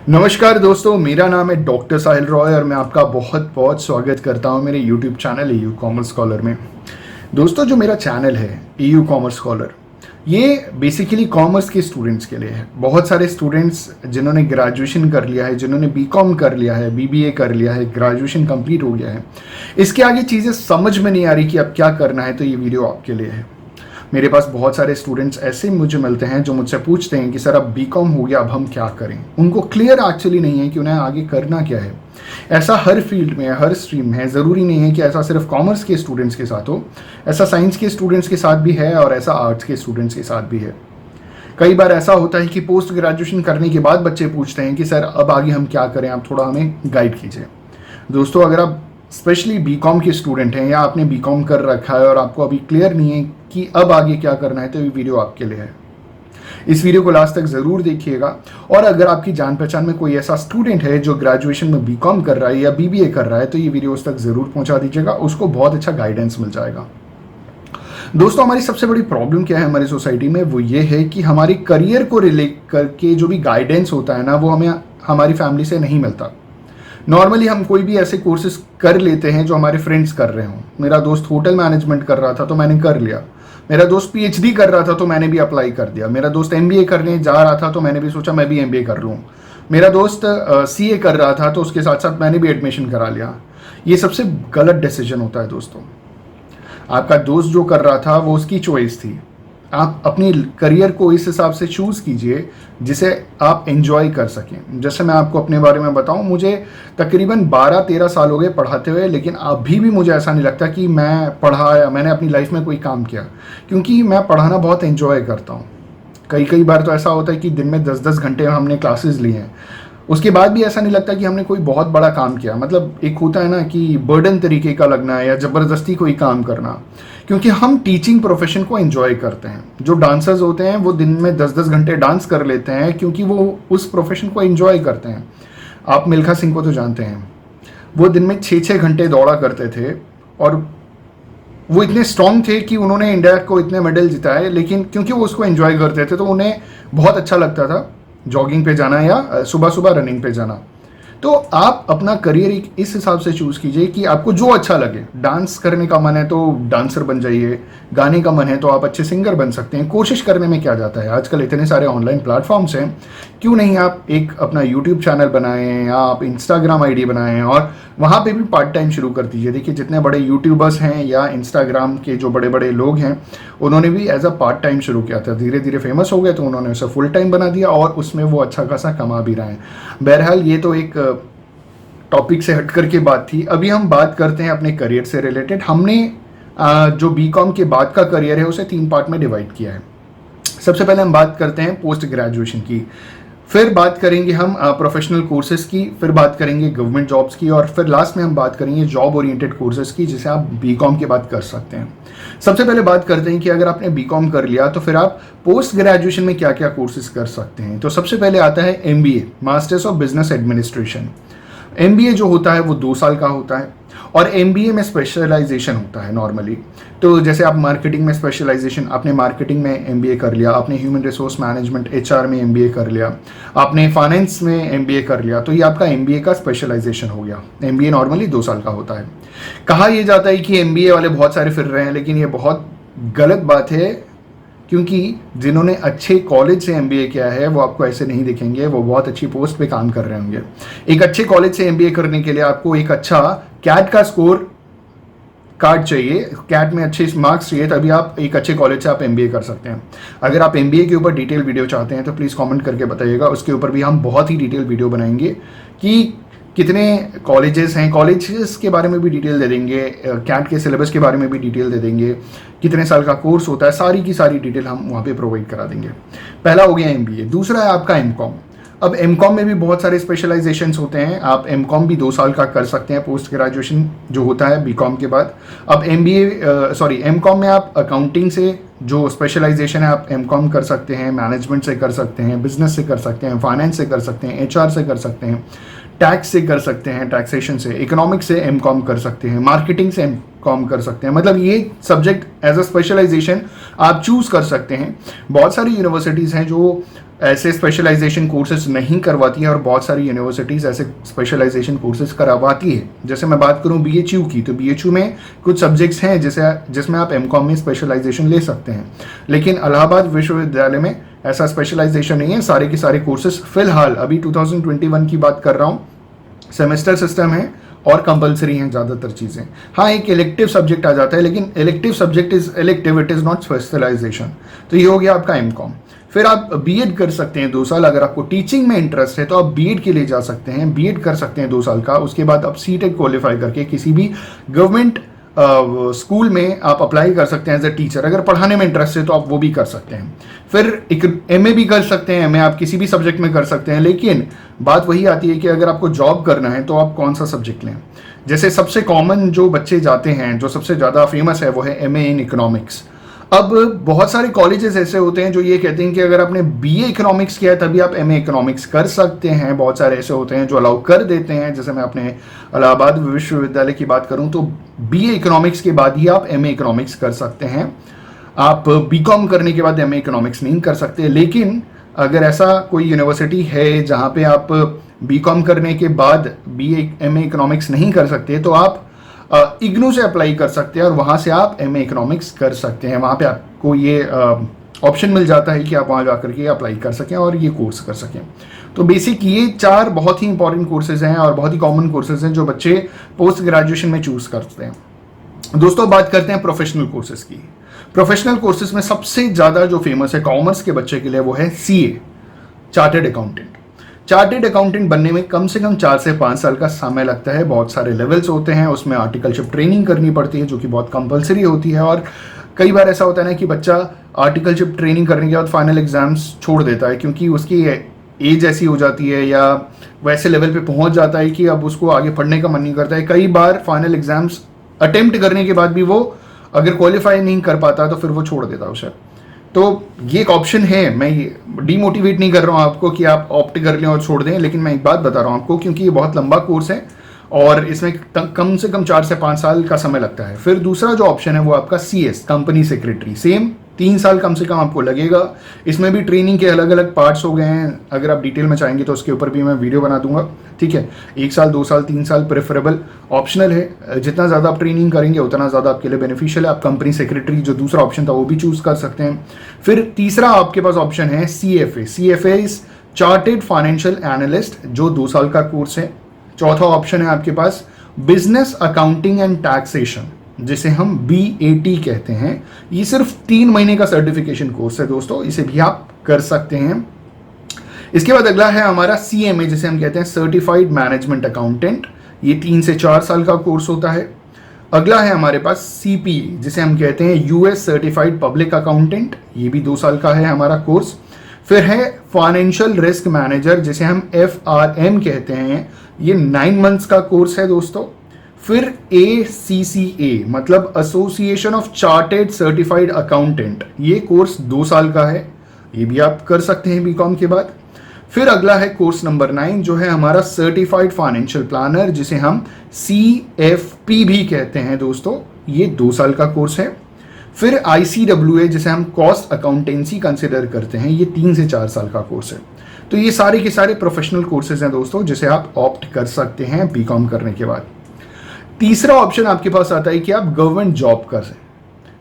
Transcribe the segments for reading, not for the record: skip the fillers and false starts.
नमस्कार दोस्तों, मेरा नाम है डॉक्टर साहिल रॉय और मैं आपका बहुत बहुत स्वागत करता हूं मेरे YouTube channel EU commerce scholar में। दोस्तों, जो मेरा चैनल है EU कॉमर्स स्कॉलर, ये बेसिकली कॉमर्स के स्टूडेंट्स के लिए है। बहुत सारे स्टूडेंट्स जिन्होंने ग्रेजुएशन कर लिया है, जिन्होंने बीकॉम कर लिया है, BBA कर लिया है, ग्रेजुएशन कंप्लीट हो गया है, इसके आगे चीज़ें समझ में नहीं आ रही कि अब क्या करना है, तो ये वीडियो आपके लिए है। मेरे पास बहुत सारे स्टूडेंट्स ऐसे मुझे मिलते हैं जो मुझसे पूछते हैं कि सर अब बीकॉम हो गया, अब हम क्या करें। उनको क्लियर एक्चुअली नहीं है कि उन्हें आगे करना क्या है। ऐसा हर फील्ड में, हर स्ट्रीम में है। ज़रूरी नहीं है कि ऐसा सिर्फ कॉमर्स के स्टूडेंट्स के साथ हो, ऐसा साइंस के स्टूडेंट्स के साथ भी है और ऐसा आर्ट्स के स्टूडेंट्स के साथ भी है। कई बार ऐसा होता है कि पोस्ट ग्रेजुएशन करने के बाद बच्चे पूछते हैं कि सर अब आगे हम क्या करें, आप थोड़ा हमें गाइड कीजिए। दोस्तों, अगर आप स्पेशली बीकॉम के स्टूडेंट हैं या आपने बीकॉम कर रखा है और आपको अभी क्लियर नहीं है कि अब आगे क्या करना है, तो ये वीडियो आपके लिए है। इस वीडियो को लास्ट तक ज़रूर देखिएगा। और अगर आपकी जान पहचान में कोई ऐसा स्टूडेंट है जो ग्रेजुएशन में बीकॉम कर रहा है या BBA कर रहा है, तो ये वीडियो उस तक ज़रूर पहुंचा दीजिएगा, उसको बहुत अच्छा गाइडेंस मिल जाएगा। दोस्तों, हमारी सबसे बड़ी प्रॉब्लम क्या है हमारी सोसाइटी में, वो ये है कि हमारी करियर को रिलेट करके जो भी गाइडेंस होता है ना, वो हमें हमारी फैमिली से नहीं मिलता। नॉर्मली हम कोई भी ऐसे कोर्सेज कर लेते हैं जो हमारे फ्रेंड्स कर रहे हों। मेरा दोस्त होटल मैनेजमेंट कर रहा था तो मैंने कर लिया। मेरा दोस्त PhD कर रहा था तो मैंने भी अप्लाई कर दिया। मेरा दोस्त MBA करने जा रहा था तो मैंने भी सोचा मैं भी MBA कर लूँ। मेरा दोस्त CA कर रहा था तो उसके साथ साथ मैंने भी एडमिशन करा लिया। ये सबसे गलत डिसीजन होता है दोस्तों। आपका दोस्त जो कर रहा था वो उसकी चॉइस थी। आप अपनी करियर को इस हिसाब से चूज़ कीजिए जिसे आप एंजॉय कर सकें। जैसे मैं आपको अपने बारे में बताऊं, मुझे तकरीबन 12-13 साल हो गए पढ़ाते हुए, लेकिन अभी भी मुझे ऐसा नहीं लगता कि मैं पढ़ा या मैंने अपनी लाइफ में कोई काम किया, क्योंकि मैं पढ़ाना बहुत एंजॉय करता हूँ। कई बार तो ऐसा होता है कि दिन में 10-10 घंटे हमने क्लासेस ली हैं, उसके बाद भी ऐसा नहीं लगता कि हमने कोई बहुत बड़ा काम किया। मतलब एक होता है ना कि बर्डन तरीके का लगना या ज़बरदस्ती कोई काम करना, क्योंकि हम टीचिंग प्रोफेशन को एंजॉय करते हैं। जो डांसर्स होते हैं वो दिन में 10-10 घंटे डांस कर लेते हैं क्योंकि वो उस प्रोफेशन को एंजॉय करते हैं। आप मिल्खा सिंह को तो जानते हैं, वो दिन में 6-6 घंटे दौड़ा करते थे और वो इतने स्ट्रांग थे कि उन्होंने इंडिया को इतने मेडल जिताए, लेकिन क्योंकि वो उसको एंजॉय करते थे तो उन्हें बहुत अच्छा लगता था जॉगिंग पे जाना या सुबह सुबह रनिंग पे जाना। तो आप अपना करियर इस हिसाब से चूज़ कीजिए कि आपको जो अच्छा लगे। डांस करने का मन है तो डांसर बन जाइए, गाने का मन है तो आप अच्छे सिंगर बन सकते हैं। कोशिश करने में क्या जाता है, आजकल इतने सारे ऑनलाइन प्लेटफॉर्म्स हैं, क्यों नहीं आप एक अपना यूट्यूब चैनल बनाएं या आप इंस्टाग्राम ID बनाएं और वहाँ पे भी पार्ट टाइम शुरू कर दीजिए। देखिए, जितने बड़े यूट्यूबर्स हैं या इंस्टाग्राम के जो बड़े बड़े लोग हैं, उन्होंने भी एज अ पार्ट टाइम शुरू किया था। धीरे धीरे फेमस हो गए तो उन्होंने उसे फुल टाइम बना दिया और उसमें वो अच्छा खासा कमा भी रहे हैं। बहरहाल, ये तो एक टॉपिक से हट करके बात थी। अभी हम बात करते हैं अपने करियर से रिलेटेड। हमने जो बीकॉम के बाद का करियर है उसे 3 पार्ट में डिवाइड किया है। सबसे पहले हम बात करते हैं पोस्ट ग्रेजुएशन की, फिर बात करेंगे हम प्रोफेशनल कोर्सेज की, फिर बात करेंगे गवर्नमेंट जॉब्स की और फिर लास्ट में हम बात करेंगे जॉब ओरिएंटेड कोर्सेज की, जिसे आप बीकॉम के बाद कर सकते हैं। सबसे पहले बात करते हैं कि अगर आपने बीकॉम कर लिया तो फिर आप पोस्ट ग्रेजुएशन में क्या क्या कोर्सेज कर सकते हैं। तो सबसे पहले आता है MBA, masters of business administration. MBA जो होता है वो 2 साल का होता है और MBA में स्पेशलाइजेशन होता है नॉर्मली। तो जैसे आप मार्केटिंग में स्पेशलाइजेशन, आपने मार्केटिंग में MBA कर लिया, आपने ह्यूमन रिसोर्स मैनेजमेंट HR में MBA कर लिया, आपने फाइनेंस में MBA कर लिया, तो ये आपका MBA का स्पेशलाइजेशन हो गया। MBA नॉर्मली 2 साल का होता है। कहा यह जाता है कि MBA वाले बहुत सारे फिर रहे हैं, लेकिन ये बहुत गलत बात है, क्योंकि जिन्होंने अच्छे कॉलेज से MBA किया है वो आपको ऐसे नहीं दिखेंगे, वो बहुत अच्छी पोस्ट पे काम कर रहे होंगे। एक अच्छे कॉलेज से MBA करने के लिए आपको एक अच्छा CAT का स्कोर कार्ड चाहिए, CAT में अच्छे मार्क्स चाहिए, तभी आप एक अच्छे कॉलेज से आप MBA कर सकते हैं। अगर आप MBA के ऊपर डिटेल वीडियो चाहते हैं तो प्लीज़ कमेंट करके बताइएगा, उसके ऊपर भी हम बहुत ही डिटेल वीडियो बनाएंगे कि कितने कॉलेजेस हैं, कॉलेजेस के बारे में भी डिटेल दे देंगे, CAT के सिलेबस के बारे में भी डिटेल दे देंगे, कितने साल का कोर्स होता है, सारी की सारी डिटेल हम वहाँ पे प्रोवाइड करा देंगे। पहला हो गया MBA। दूसरा है आपका MCOM। अब MCOM में भी बहुत सारे स्पेशलाइजेशंस होते हैं। आप MCOM भी 2 साल का कर सकते हैं पोस्ट ग्रेजुएशन जो होता है बीकॉम के बाद। अब MCOM में आप अकाउंटिंग से जो स्पेशलाइजेशन है आप MCOM कर सकते हैं, मैनेजमेंट से कर सकते हैं, बिजनेस से कर सकते हैं, फाइनेंस से कर सकते हैं, HR से कर सकते हैं, टैक्स से कर सकते हैं, टैक्सेशन से, इकोनॉमिक्स से MCOM कर सकते हैं, मार्केटिंग से MCOM कर सकते हैं। मतलब ये सब्जेक्ट एज अ स्पेशलाइजेशन आप चूज कर सकते हैं। बहुत सारी यूनिवर्सिटीज़ हैं जो ऐसे स्पेशलाइजेशन कोर्सेज नहीं करवाती है और बहुत सारी यूनिवर्सिटीज़ ऐसे स्पेशलाइजेशन कोर्सेज करवाती है। जैसे मैं बात करूं बीएचयू की, तो बीएचयू में कुछ सब्जेक्ट्स हैं जिसमें आप एमकॉम में स्पेशलाइजेशन ले सकते हैं, लेकिन इलाहाबाद विश्वविद्यालय में ऐसा स्पेशलाइजेशन नहीं है। सारे के सारे कोर्सेज फिलहाल अभी 2021 की बात कर रहा हूँ, सेमेस्टर सिस्टम है और कंपलसरी हैं ज़्यादातर चीज़ें। हाँ, एक इलेक्टिव सब्जेक्ट आ जाता है, लेकिन elective subject is elective, it is not specialisation. तो ये हो गया आपका एमकॉम। फिर आप बीएड कर सकते हैं 2 साल, अगर आपको टीचिंग में इंटरेस्ट है तो आप बीएड के लिए जा सकते हैं, बीएड कर सकते हैं 2 साल का। उसके बाद आप सीटेट क्वालिफाई करके किसी भी गवर्नमेंट स्कूल में आप अप्लाई कर सकते हैं एज ए टीचर। अगर पढ़ाने में इंटरेस्ट है तो आप वो भी कर सकते हैं। फिर एमए भी कर सकते हैं, एमए आप किसी भी सब्जेक्ट में कर सकते हैं, लेकिन बात वही आती है कि अगर आपको जॉब करना है तो आप कौन सा सब्जेक्ट लें। जैसे सबसे कॉमन जो बच्चे जाते हैं, जो सबसे ज़्यादा फेमस है, वो है एमए इन इकोनॉमिक्स। अब बहुत सारे कॉलेजेस ऐसे होते हैं जो ये कहते हैं कि अगर आपने बीए इकोनॉमिक्स किया है तभी आप एमए इकोनॉमिक्स कर सकते हैं। बहुत सारे ऐसे होते हैं जो अलाउ कर देते हैं। जैसे मैं अपने इलाहाबाद विश्वविद्यालय की बात करूं तो बीए इकोनॉमिक्स के बाद ही आप एमए इकोनॉमिक्स कर सकते हैं। आप बीकॉम करने के बाद एमए इकोनॉमिक्स नहीं कर सकते। लेकिन अगर ऐसा कोई यूनिवर्सिटी है जहाँ पे आप बीकॉम करने के बाद बीए एमए इकोनॉमिक्स नहीं कर सकते, तो आप इग्नू से अप्लाई कर सकते हैं और वहाँ से आप एमए इकोनॉमिक्स कर सकते हैं। वहाँ पे आपको ये ऑप्शन मिल जाता है कि आप वहाँ जाकर के अप्लाई कर सकें और ये कोर्स कर सकें। तो बेसिक ये 4 बहुत ही इंपॉर्टेंट कोर्सेज हैं और बहुत ही कॉमन कोर्सेज हैं जो बच्चे पोस्ट ग्रेजुएशन में चूज करते हैं। दोस्तों, बात करते हैं प्रोफेशनल कोर्सेज की। प्रोफेशनल कोर्सेज में सबसे ज़्यादा जो फेमस है कॉमर्स के बच्चे के लिए, वो है CA, chartered accountant. Chartered accountant बनने में कम से कम 4 से 5 साल का समय लगता है। बहुत सारे लेवल्स होते हैं, उसमें आर्टिकलशिप ट्रेनिंग करनी पड़ती है जो कि बहुत कंपलसरी होती है। और कई बार ऐसा होता है ना कि बच्चा आर्टिकलशिप ट्रेनिंग करने के बाद फाइनल एग्जाम्स छोड़ देता है क्योंकि उसकी एज ऐसी हो जाती है या वैसे लेवल पे पहुंच जाता है कि अब उसको आगे पढ़ने का मन नहीं करता है। कई बार फाइनल एग्जाम्स अटेम्प्ट करने के बाद भी वो अगर क्वालिफाई नहीं कर पाता तो फिर वो छोड़ देता है उसे। तो ये एक ऑप्शन है। मैं डीमोटिवेट नहीं कर रहा हूँ आपको कि आप ऑप्ट कर लें और छोड़ दें, लेकिन मैं एक बात बता रहा हूँ आपको, क्योंकि ये बहुत लंबा कोर्स है और इसमें कम से कम 4 से 5 साल का समय लगता है। फिर दूसरा जो ऑप्शन है वो आपका सीएस, कंपनी सेक्रेटरी। सेम 3 साल कम से कम आपको लगेगा। इसमें भी ट्रेनिंग के अलग अलग पार्ट्स हो गए हैं। अगर आप डिटेल में चाहेंगे तो उसके ऊपर भी मैं वीडियो बना दूंगा, ठीक है। 1 साल, 2 साल, 3 साल प्रेफरेबल, ऑप्शनल है। जितना ज़्यादा आप ट्रेनिंग करेंगे उतना ज़्यादा आपके लिए बेनिफिशियल है। आप कंपनी सेक्रेटरी जो दूसरा ऑप्शन था वो भी चूज कर सकते हैं। फिर तीसरा आपके पास ऑप्शन है CFA. CFA is chartered financial analyst, जो 2 साल का कोर्स है। चौथा ऑप्शन है आपके पास बिजनेस अकाउंटिंग एंड टैक्सेशन, जिसे हम BAT कहते हैं। ये सिर्फ 3 महीने का सर्टिफिकेशन कोर्स है दोस्तों, इसे भी आप कर सकते हैं। इसके बाद अगला है हमारा CMA, जिसे हम कहते हैं सर्टिफाइड मैनेजमेंट अकाउंटेंट। ये 3 से 4 साल का कोर्स होता है। अगला है हमारे पास CPA, जिसे हम कहते हैं US सर्टिफाइड पब्लिक अकाउंटेंट। ये भी 2 साल का है हमारा कोर्स। फिर है फाइनेंशियल रिस्क मैनेजर, जिसे हम FRM कहते हैं। ये 9 मंथ्स का कोर्स है दोस्तों। फिर ACCA मतलब association of chartered certified accountant, ये कोर्स 2 साल का है। ये भी आप कर सकते हैं बीकॉम के बाद। फिर अगला है कोर्स नंबर 9, जो है हमारा सर्टिफाइड फाइनेंशियल प्लानर, जिसे हम CFP भी कहते हैं दोस्तों। ये 2 साल का कोर्स है। फिर ICWA, जिसे हम कॉस्ट अकाउंटेंसी कंसिडर करते हैं, ये 3 से 4 साल का कोर्स है। तो ये सारे के सारे प्रोफेशनल कोर्सेज हैं दोस्तों, जिसे आप ऑप्ट कर सकते हैं बीकॉम करने के बाद। तीसरा ऑप्शन आपके पास आता है कि आप गवर्नमेंट जॉब कर रहे हैं।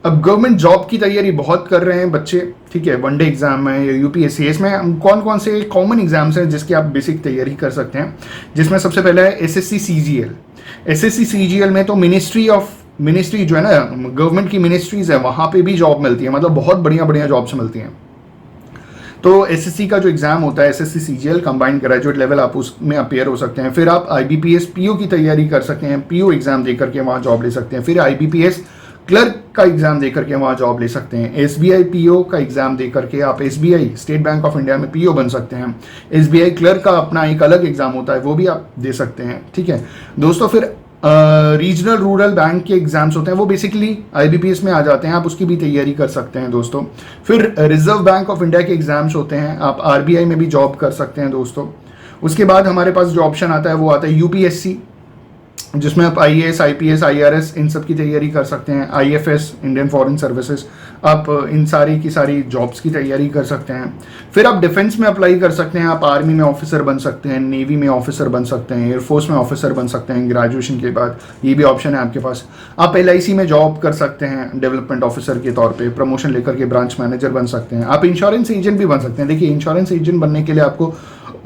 अब गवर्नमेंट जॉब की तैयारी बहुत कर रहे हैं बच्चे, ठीक है। वनडे एग्जाम है या UPSC, इसमें कौन कौन से कॉमन एग्जाम्स हैं जिसकी आप बेसिक तैयारी कर सकते हैं, जिसमें सबसे पहले है SSC CGL। SSC CGL में तो मिनिस्ट्री जो है ना, गवर्नमेंट की मिनिस्ट्रीज है, वहाँ पे भी जॉब मिलती है, मतलब बहुत बढ़िया बढ़िया जॉब्स मिलती हैं। तो SSC का जो एग्जाम होता है SSC CGL combined graduate level, आप उसमें अपेयर हो सकते हैं। फिर आप IBPS PO की तैयारी कर सकते हैं, PO एग्जाम देकर के वहाँ जॉब ले सकते हैं। फिर IBPS क्लर्क का एग्जाम देकर के वहाँ जॉब ले सकते हैं। SBI PO का एग्जाम देकर के आप SBI state bank of India में PO बन सकते हैं। SBI क्लर्क का अपना एक अलग एग्जाम होता है, वो भी आप दे सकते हैं, ठीक है दोस्तों। फिर रीजनल रूरल बैंक के एग्जाम्स होते हैं, वो बेसिकली IBPS में आ जाते हैं, आप उसकी भी तैयारी कर सकते हैं दोस्तों। फिर रिजर्व बैंक ऑफ इंडिया के एग्जाम्स होते हैं, आप RBI में भी जॉब कर सकते हैं दोस्तों। उसके बाद हमारे पास जो ऑप्शन आता है वो आता है UPSC। जिसमें आप IAS, IPS, IRS इन सब की तैयारी कर सकते हैं। IFS, इंडियन फॉरेन सर्विसेज, आप इन सारी की सारी जॉब्स की तैयारी कर सकते हैं। फिर आप डिफेंस में अप्लाई कर सकते हैं, आप आर्मी में ऑफिसर बन सकते हैं, नेवी में ऑफिसर बन सकते हैं, एयरफोर्स में ऑफिसर बन सकते हैं ग्रेजुएशन के बाद, ये भी ऑप्शन है आपके पास। आप LIC में जॉब कर सकते हैं डेवलपमेंट ऑफिसर के तौर पर, प्रमोशन लेकर के ब्रांच मैनेजर बन सकते हैं। आप इंश्योरेंस एजेंट भी बन सकते हैं। देखिए, इंश्योरेंस एजेंट बनने के लिए आपको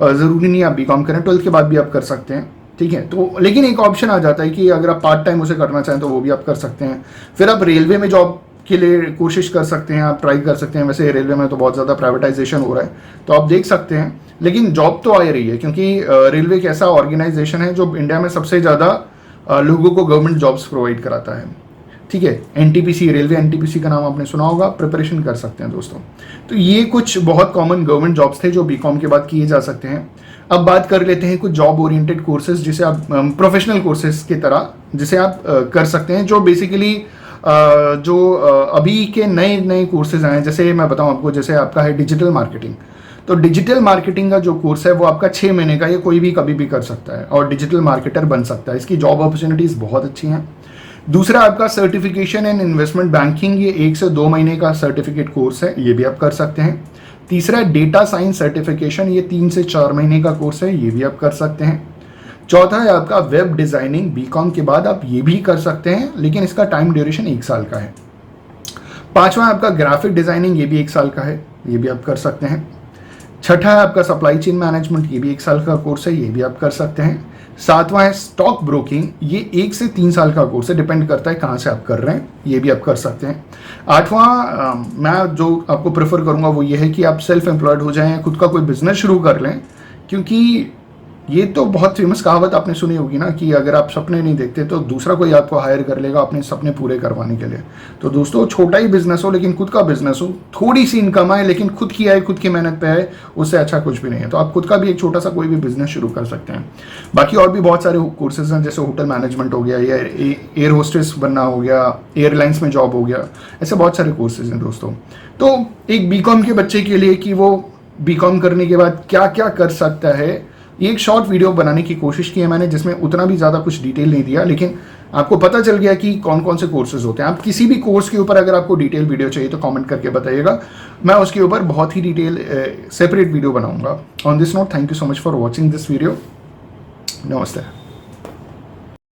ज़रूरी नहीं आप BCom करें, 12th के बाद भी आप कर सकते हैं, ठीक है। तो लेकिन एक ऑप्शन आ जाता है कि अगर आप पार्ट टाइम उसे करना चाहें तो वो भी आप कर सकते हैं। फिर आप रेलवे में जॉब के लिए कोशिश कर सकते हैं, आप ट्राई कर सकते हैं। वैसे रेलवे में तो बहुत ज़्यादा प्राइवेटाइजेशन हो रहा है, तो आप देख सकते हैं, लेकिन जॉब तो आ ही रही है, क्योंकि रेलवे एक ऐसा ऑर्गेनाइजेशन है जो इंडिया में सबसे ज़्यादा लोगों को गवर्नमेंट जॉब्स प्रोवाइड कराता है, ठीक है। NTPC, रेलवे NTPC का नाम आपने सुना होगा, प्रिपरेशन कर सकते हैं दोस्तों। तो ये कुछ बहुत कॉमन गवर्नमेंट जॉब्स थे जो BCom के बाद किए जा सकते हैं। अब बात कर लेते हैं कुछ जॉब ओरिएंटेड कोर्सेज, जिसे आप प्रोफेशनल कोर्सेज की तरह जिसे आप कर सकते हैं, जो बेसिकली अभी के नए नए कोर्सेज आए हैं। जैसे मैं बताऊं आपको, जैसे आपका है डिजिटल मार्केटिंग। तो डिजिटल मार्केटिंग का जो कोर्स है वो आपका 6 महीने का, ये कोई भी कभी भी कर सकता है और डिजिटल मार्केटर बन सकता है। इसकी जॉब अपॉर्चुनिटीज़ बहुत अच्छी हैं। दूसरा आपका सर्टिफिकेशन इन इन्वेस्टमेंट बैंकिंग, ये 1 से 2 महीने का सर्टिफिकेट कोर्स है, ये भी आप कर सकते हैं। तीसरा डेटा साइंस सर्टिफिकेशन, ये 3 से 4 महीने का कोर्स है, ये भी आप कर सकते हैं। चौथा है आपका वेब डिज़ाइनिंग, BCom के बाद आप ये भी कर सकते हैं, लेकिन इसका टाइम ड्यूरेशन 1 साल का है। पांचवा है आपका ग्राफिक डिज़ाइनिंग, ये भी 1 साल का है, ये भी आप कर सकते हैं। छठा है आपका सप्लाई चेन मैनेजमेंट, ये भी 1 साल का कोर्स है, ये भी आप कर सकते हैं। सातवां है स्टॉक ब्रोकिंग, ये 1 से 3 साल का कोर्स है, डिपेंड करता है कहाँ से आप कर रहे हैं, ये भी आप कर सकते हैं। आठवां मैं जो आपको प्रेफर करूँगा वो ये है कि आप सेल्फ एम्प्लॉयड हो जाएं, खुद का कोई बिजनेस शुरू कर लें, क्योंकि ये तो बहुत फेमस कहावत आपने सुनी होगी ना कि अगर आप सपने नहीं देखते तो दूसरा कोई आपको हायर कर लेगा अपने सपने पूरे करवाने के लिए। तो दोस्तों, छोटा ही बिजनेस हो लेकिन खुद का बिजनेस हो, थोड़ी सी इनकम आए लेकिन खुद की आए, खुद की मेहनत पे आए, उससे अच्छा कुछ भी नहीं है। तो आप खुद का भी एक छोटा सा कोई भी बिजनेस शुरू कर सकते हैं। बाकी और भी बहुत सारे कोर्सेज हैं, जैसे होटल मैनेजमेंट हो गया, या एयर होस्टेस बनना हो गया, एयरलाइंस में जॉब हो गया, ऐसे बहुत सारे कोर्सेज हैं दोस्तों। तो एक BCom के बच्चे के लिए कि वो BCom करने के बाद क्या क्या कर सकता है, ये एक शॉर्ट वीडियो बनाने की कोशिश की है मैंने, जिसमें उतना भी ज़्यादा कुछ डिटेल नहीं दिया, लेकिन आपको पता चल गया कि कौन कौन से कोर्सेज होते हैं। आप किसी भी कोर्स के ऊपर अगर आपको डिटेल वीडियो चाहिए तो कमेंट करके बताइएगा, मैं उसके ऊपर बहुत ही डिटेल सेपरेट वीडियो बनाऊंगा। On this note, thank you so much for watching this video. नमस्ते।